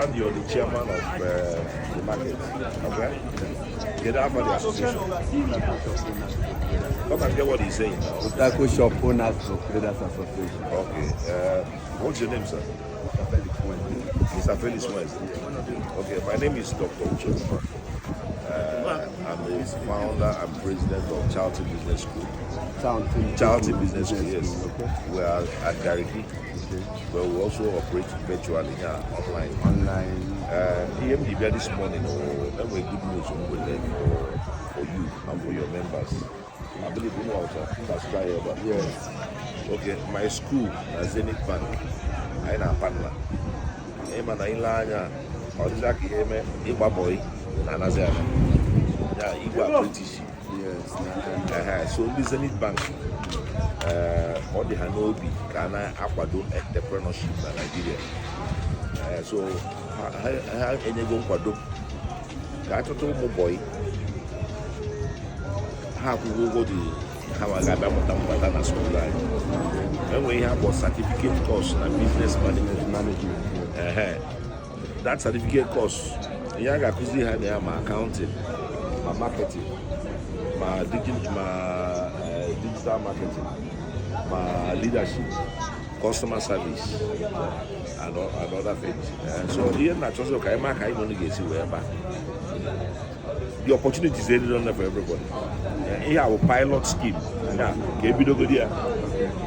And you're the chairman of the market, okay? Get out of the association. Come and get what he's saying now. Taco Shop Owners Traders Association. Okay. What's your name, sir? Mr. Felix West. Okay, my name is Dr. Uche. I'm the founder and president of Charlton Business School. Charlton Business School, yes. Okay. We are at Gariki, but we also operate virtually here, online. Here this morning, and we good news for you and for your members. I believe you know how to subscribe, but Yes. okay, my school, Zenith Bank, I am a partner. I'm an Ilanya, or Igbo boy, and as Igbo apprenticeship. Yes. So the Zenith Bank, all the Hanobi, Ghana, Akwado, Entrepreneurship in Nigeria. So I have any go kwado. Got to my boy. How to go to how I got my school life. And we have a certificate course and business management. That certificate course, I got to see how they are my accounting, my marketing, my digital marketing, my leadership, customer service, and other things. So here, not just okay, I only get to where the opportunities they don't have for everybody. Here, our pilot scheme. Now,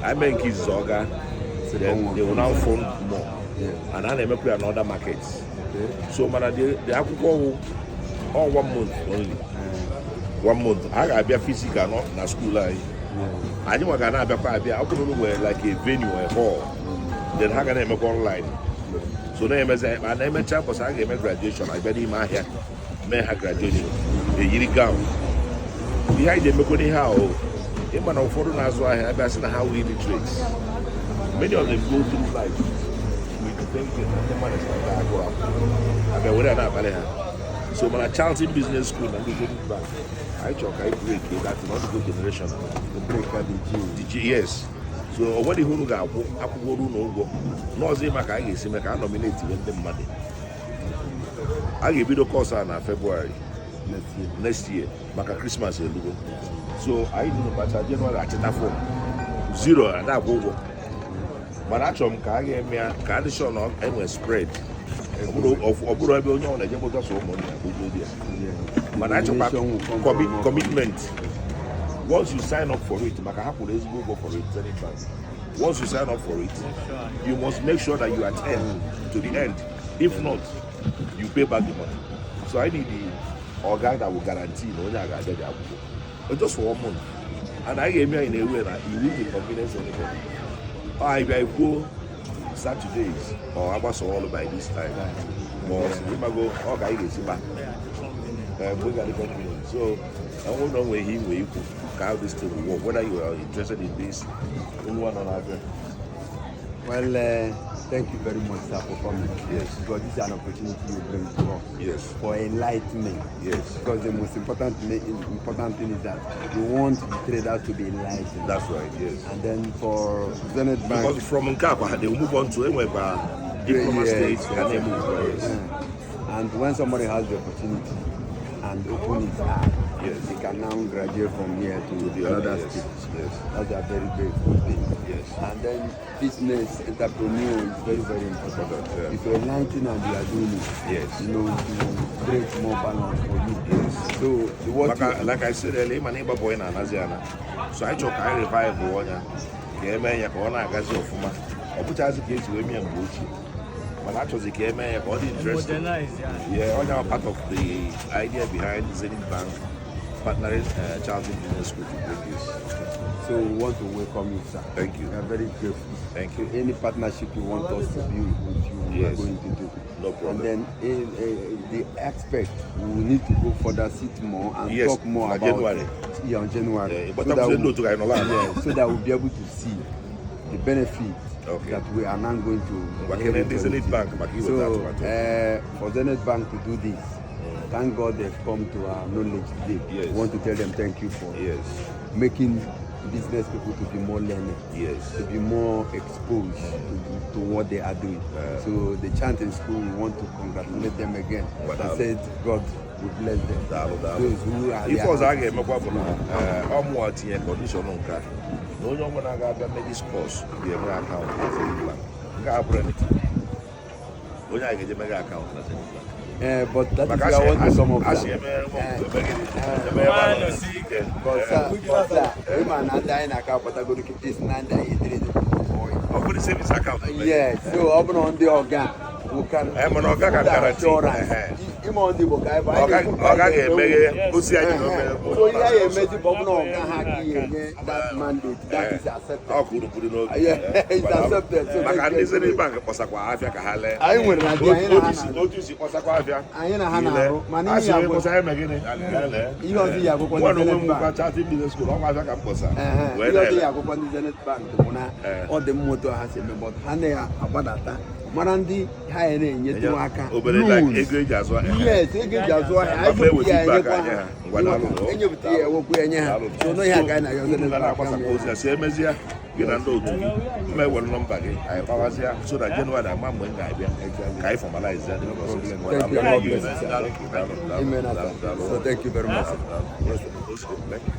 I make kids Zoga, then they will now fund more. And then they make another markets. So, man, they have to go all 1 month only. 1 month. I got to be a physical, not in a school life. I didn't want to be a like a venue, a hall. Then how can I make online? So then I name a chap was I gave graduation. I bet him here. May have graduation. The year gown. Behind the Mekoni how in man of foreign as well, I asked how we trades. Many of them go through life with the thinking that the man is like that. I mean, we're not so when I Charlton Business School and the Zenith Bank, I break it. That's not a good generation. The break at the G. Yes. So what the whole guy, I could go no say my guy is make I nominate them money. I give you the course in February next year. Maka Christmas so I do the January at that form 0 and that go. But actually, I show no I'm spread. But actually, commitment. Once you sign up for it, go for it. Once you sign up for it, you must make sure that you attend to the end. If not, you pay back the money. So I need the guy that will guarantee but just for 1 month. And I gave me in a way that you will be convinced anybody. If I go Saturdays or I was all by this time, but if I go, okay, we got the convenience. So I won't know where you how this thing will work, whether you are interested in this in one or another. Well, thank you very much, sir, for coming. Yes. Because this is an opportunity you bring to us. Yes. For enlightenment. Yes. Because the most important thing is that we want the traders to be enlightened. That's right, yes. And then for Zenith Bank. Because from Nkapa, they will move on to anywhere diploma states and they move. Yes. And when somebody has the opportunity and open his eye, yes, he can now graduate from here to the other stage. Yes. That's a very, very good thing. Yes. And then business entrepreneur is very, very important. If you're enlightened and you are doing it, yes, you know, to create more balance for you. Yes. So like I said earlier, my neighbor boy in Anaziana. So I took I revive the one. Yeah, man, you're going to get your former. I put as a case with me and Gucci. But actually, came here, all the interest. Yeah, all are part of the idea behind Zenith Bank partnering Charlton Business School to bring this. So we want to welcome you, sir. Thank you. We are very grateful. Thank you. Any partnership you want us to build with you, we are going to do. No problem. And then the aspect, we will need to go further, sit more and talk more about January. Yeah, on January. But so, that we'll be able to see the benefit that we are now going to. Zenith Bank. So for Zenith Bank to do this, thank God they've come to our knowledge today. Yes. We want to tell them thank you for yes, making business people to be more learned, Yes. to be more exposed to what they are doing. So the chant in school, we want to congratulate them again. I said God will bless them. Those who are If was I get my I'm tinye condition nka na onye ọbụla ga-abịa medical course ga-enwe account na Zenith Bank. Nke a bụrụ anything. Onye a ga-eje mega account na Zenith Bank. But that is where I want to come up. As you But sir, women are dying account, but I go to keep this 9 that you did. Open the savings account. Yes, so open on the organ. We can. I'm an organ guarantee. I'm on the book. I'm so yeah, you made the bubble that mandate. That is accepted. Yeah, it's accepted. So I can listen to bank for Sakwa Kahale. I will not be I you don't see Yago one of them Charlton Business School. Zenith Bank or the motor has him about Hania Abadata. Marandi, high and yet to Aka. Yes, again, that's why I play with you. So no, you're going to same as you. You know, my one number. I was here so that you know what I'm going to formalize that. Thank you very much.